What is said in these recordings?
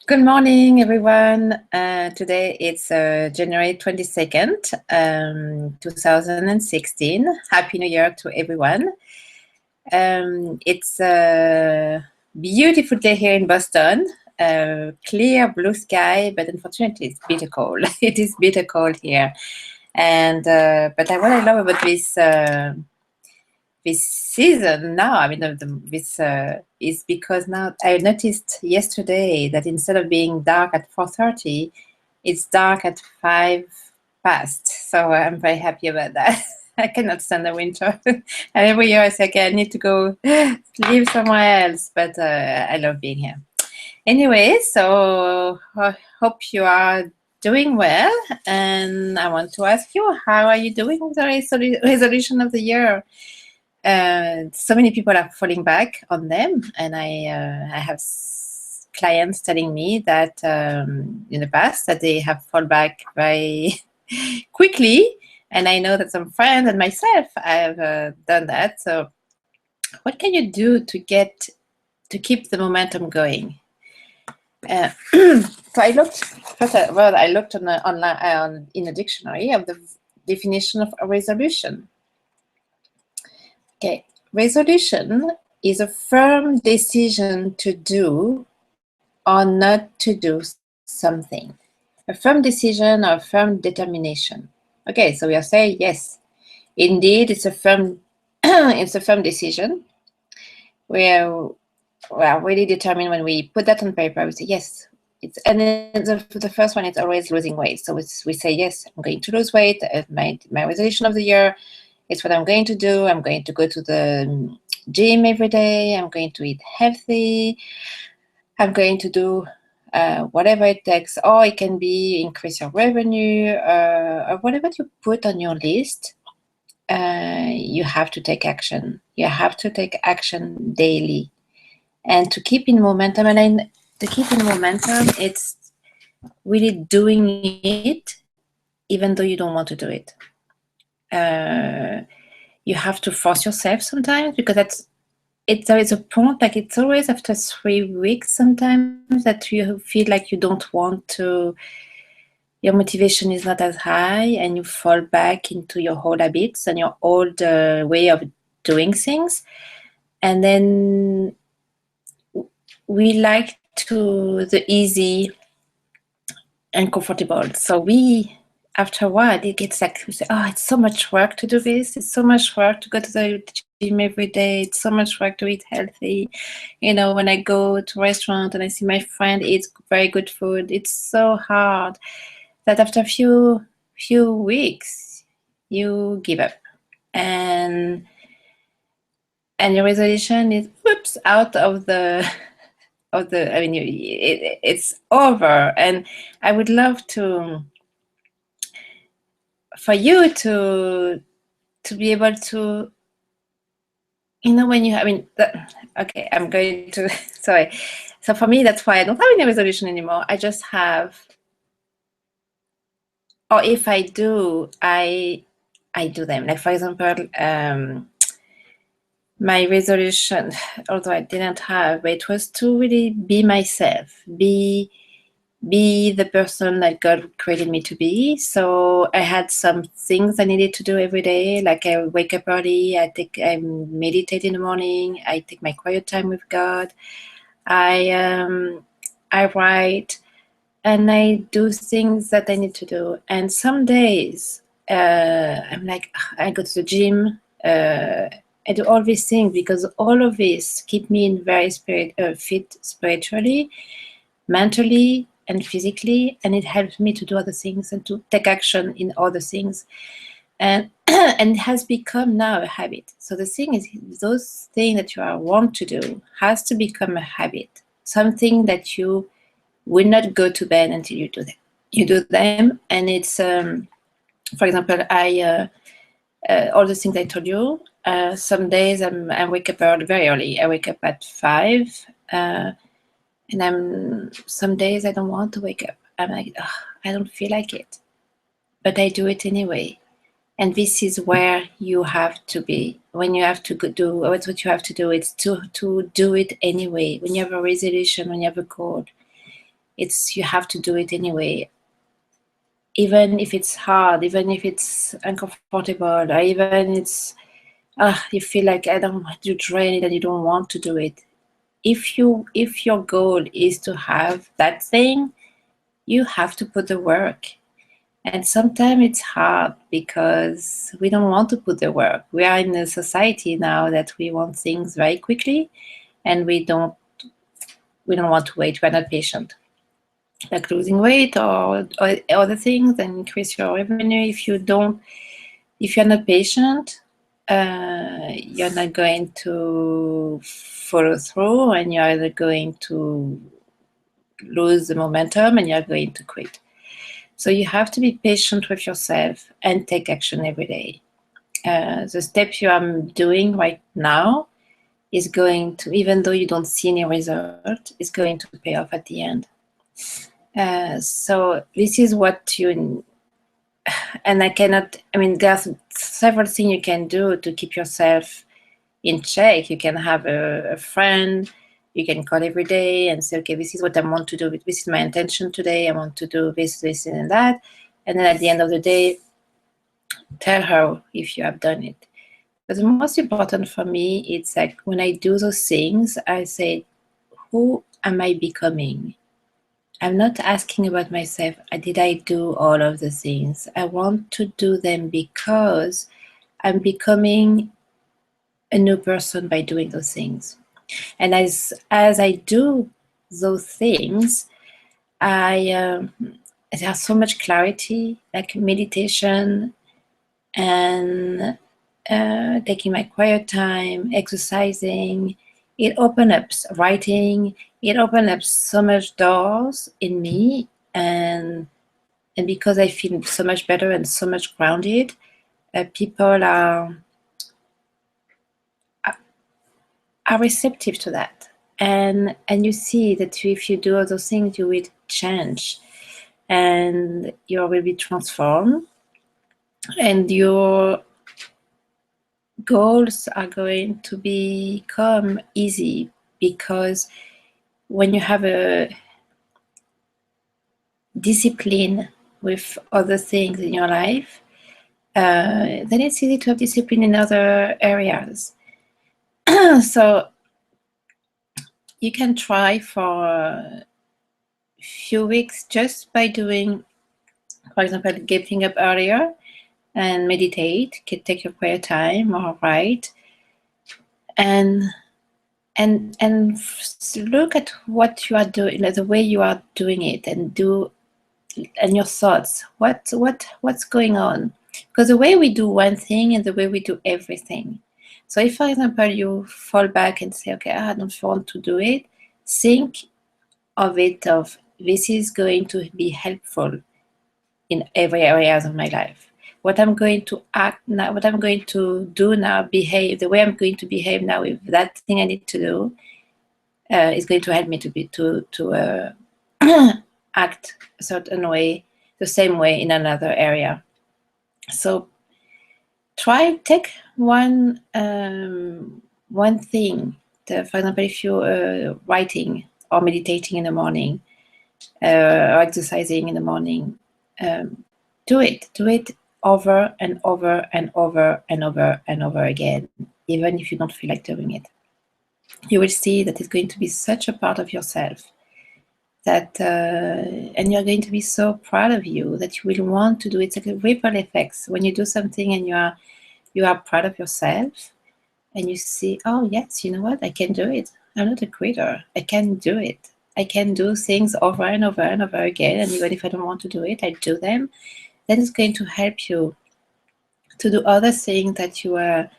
Good morning, everyone. Today it's January 22nd, 2016. Happy New Year to everyone. It's a beautiful day here in Boston. Clear blue sky, but unfortunately it's bitter cold. It is bitter cold here. And but what I love about this season now, I mean, this is because now I noticed yesterday that instead of being dark at 4:30, it's dark at 5 past. So I'm very happy about that. I cannot stand the winter. And every year I say, okay, I need to go live somewhere else, but I love being here. Anyway, so I hope you are doing well. And I want to ask you, how are you doing with the resolution of the year? So many people are falling back on them, and I have clients telling me that in the past that they have fall back very quickly, and I know that some friends and myself have done that. So what can you do to keep the momentum going? So I looked first. I looked on online in a dictionary of the definition of a resolution. Okay, resolution is a firm decision to do or not to do something. A firm decision or a firm determination. Okay, so we are saying yes, indeed, it's a firm, it's a firm decision. We are really determined when we put that on paper. We say yes. The first one is always losing weight. So we say yes, I'm going to lose weight. My resolution of the year. It's what I'm going to do. I'm going to go to the gym every day. I'm going to eat healthy. I'm going to do whatever it takes. Or it can be increase your revenue or whatever you put on your list. You have to take action. You have to take action daily. And to keep in momentum, it's really doing it even though you don't want to do it. You have to force yourself sometimes, because it's always a point, like it's always after 3 weeks sometimes that you feel like you don't want to, your motivation is not as high, and you fall back into your old habits and your old way of doing things. And then we like the easy and comfortable. So after a while, it gets like, we say, oh, it's so much work to do this. It's so much work to go to the gym every day. It's so much work to eat healthy. You know, when I go to a restaurant and I see my friend eats very good food, it's so hard that after a few weeks, you give up. And your resolution is, whoops, out of the... I mean, it's over. And I would love for you to be able to, you know, when you, I mean, okay, I'm going to, sorry. So for me, that's why I don't have any resolution anymore. I just have, or if I do, I do them. Like, for example, my resolution, although I didn't have, but it was to really be myself, be the person that God created me to be. So I had some things I needed to do every day. Like, I wake up early, I meditate in the morning, I take my quiet time with God, I write, and I do things that I need to do. And some days I'm like, I go to the gym, I do all these things, because all of this keep me in very fit spiritually, mentally, and physically, and it helps me to do other things and to take action in other things. And and it has become now a habit. So the thing is, those things that you want to do has to become a habit, something that you will not go to bed until you do them. You do them, and it's, for example, I all the things I told you. Some days I wake up very early. I wake up at 5. And some days I don't want to wake up. I'm like, oh, I don't feel like it, but I do it anyway. And this is where you have to be. When you have to do, what's what you have to do? It's to do it anyway. When you have a resolution, when you have a goal, It's you have to do it anyway, even if it's hard, even if it's uncomfortable, or even it's you feel like I don't want to drain it and you don't want to do it. If your goal is to have that thing, you have to put the work. And sometimes it's hard because we don't want to put the work. We are in a society now that we want things very quickly, and we don't want to wait. We're not patient. Like losing weight or other things and increase your revenue. If you're not patient, you're not going to follow through, and you're either going to lose the momentum and you're going to quit. So you have to be patient with yourself and take action every day. The steps you are doing right now is going to, even though you don't see any result, is going to pay off at the end. So this is what you, and there are several things you can do to keep yourself in check. You can have a friend, you can call every day and say, okay, this is what I want to do. This is my intention today. I want to do this, and that. And then at the end of the day, tell her if you have done it. But the most important for me, it's like when I do those things, I say, who am I becoming? I'm not asking about myself, did I do all of the things? I want to do them because I'm becoming a new person by doing those things. And as I do those things, there's so much clarity, like meditation and taking my quiet time, exercising. It opens up writing. It opens up so much doors in me, and because I feel so much better and so much grounded, people are receptive to that. And you see that if you do all those things, you will change and you will be transformed, and your goals are going to become easy, because when you have a discipline with other things in your life, then it's easy to have discipline in other areas. So you can try for a few weeks just by doing, for example, getting up earlier and meditate, take your quiet time or write, and look at what you are doing, the way you are doing it, and your thoughts. What's going on? Because the way we do one thing and the way we do everything. So if, for example, you fall back and say, okay, I don't want to do it, think of this is going to be helpful in every area of my life. What I'm going to act now, what I'm going to do now, behave, the way I'm going to behave now with that thing I need to do is going to help me to act a certain way, the same way in another area. So take one thing. For example, if you're writing or meditating in the morning, or exercising in the morning, do it over and over and over and over and over again, even if you don't feel like doing it. You will see that it's going to be such a part of yourself that, and you're going to be so proud of you that you will want to do it. It's like a ripple effect. When you do something and you are proud of yourself, and you see, oh yes, you know what, I can do it. I'm not a quitter. I can do it. I can do things over and over and over again, and even if I don't want to do it, I do them. That is going to help you to do other things that you are.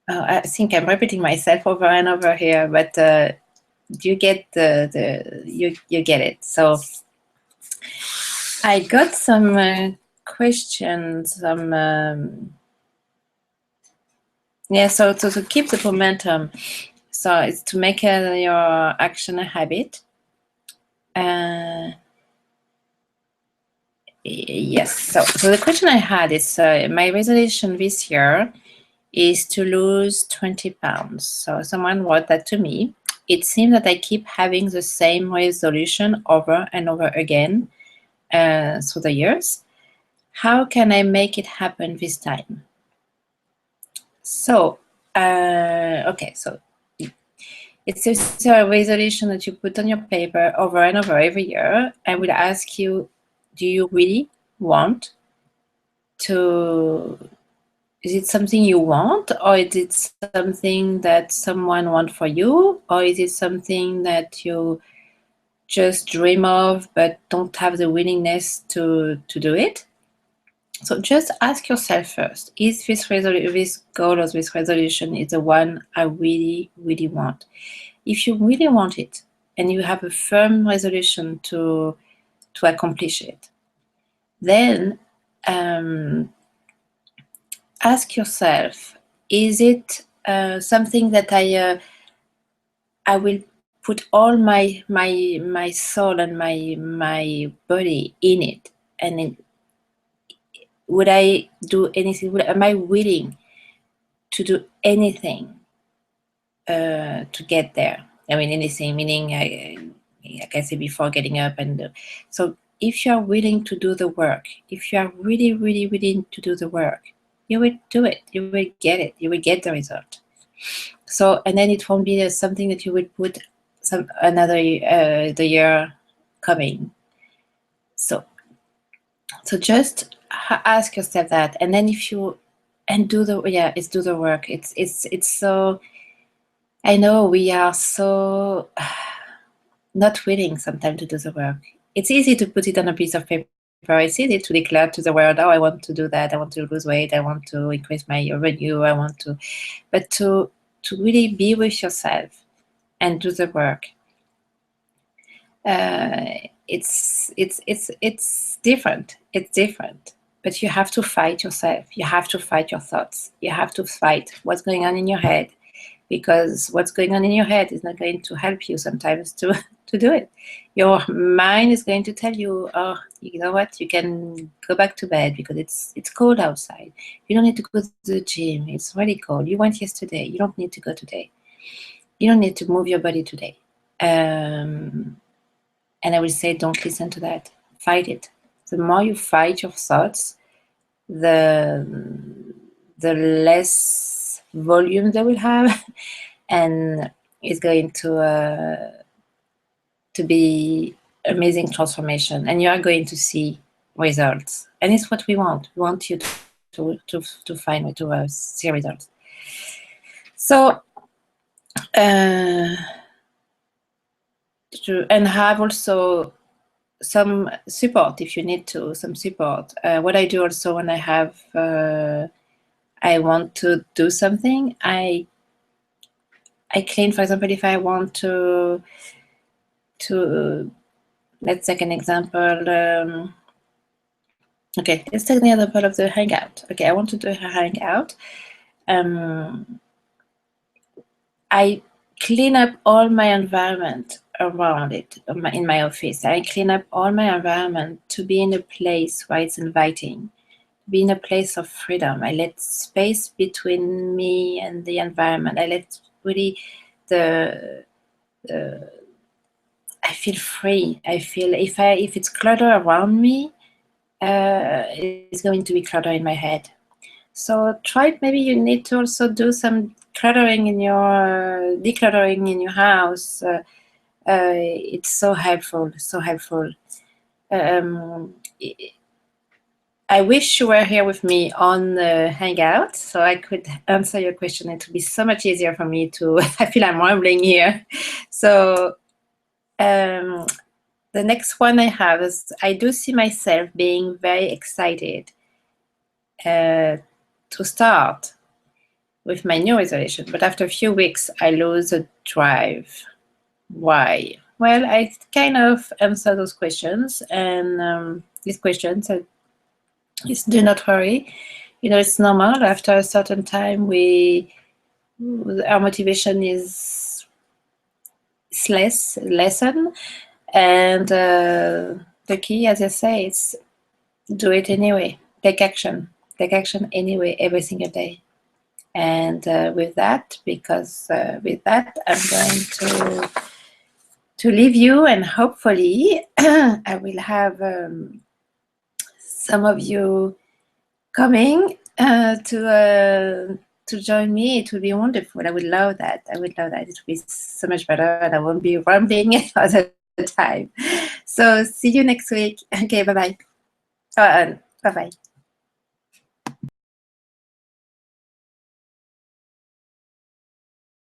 I think I'm repeating myself over and over here, but you get you get it. So I got some questions. So to keep the momentum, so it's to make your action a habit. Yes. So the question I had is, my resolution this year is to lose 20 pounds. So someone wrote that to me. it seems that I keep having the same resolution over and over again through the years. How can I make it happen this time? So, okay, so it's a resolution that you put on your paper over and over every year. I will ask you, do you really want to, is it something you want, or is it something that someone wants for you, or is it something that you just dream of but don't have the willingness to do it? So just ask yourself first, is this goal or this resolution is the one I really, really want? If you really want it and you have a firm resolution to accomplish it, then ask yourself, is it something that I will put all my soul and my body in it, and would I do anything? Am I willing to do anything to get there? I mean, anything, meaning, like I said before, getting up and so if you are willing to do the work, if you are really, really willing to do the work, you will do it. You will get it. You will get the result. So, and then it won't be something that you will put the year coming. So just ask yourself that, and then if you do the work. It's so, I know we are so not willing sometimes to do the work. It's easy to put it on a piece of paper. It's easy to declare to the world, oh, I want to do that. I want to lose weight. I want to increase my revenue. But to really be with yourself and do the work. It's different. It's different. But you have to fight yourself. You have to fight your thoughts. You have to fight what's going on in your head, because what's going on in your head is not going to help you sometimes to do it. Your mind is going to tell you, oh, you know what, you can go back to bed because it's cold outside. You don't need to go to the gym. It's really cold. You went yesterday. You don't need to go today. You don't need to move your body today. And I will say, don't listen to that. Fight it. The more you fight your thoughts, the less volume they will have, and it's going to be amazing transformation, and you are going to see results. And it's what we want. We want you to find to see results. So and have also some support if you need to, some support. What I do also when I have I want to do something, I clean. For example, if I want to let's take an example. Okay, let's take the example of the hangout. Okay, I want to do a hangout. I clean up all my environment around it in my office. I clean up all my environment to be in a place where it's inviting, be in a place of freedom. I let space between me and the environment. I let really I feel free. I feel if it's clutter around me, it's going to be clutter in my head. So try, maybe you need to also do some decluttering in your house. It's so helpful, so helpful. I wish you were here with me on the Hangout so I could answer your question. It would be so much easier for me to, I feel I'm rambling here. So the next one I have is, I do see myself being very excited to start with my new resolution, but after a few weeks, I lose the drive. Why? Well, I kind of answer those questions, and these questions is, do not worry. You know, it's normal. After a certain time, our motivation is lessen, and the key, as I say, is do it anyway. Take action. Take action anyway, every single day. And with that, I'm going to leave you, and hopefully I will have some of you coming to join me. It would be wonderful. I would love that. It would be so much better, and I won't be rambling all the time. So see you next week. Okay, bye bye. Bye bye.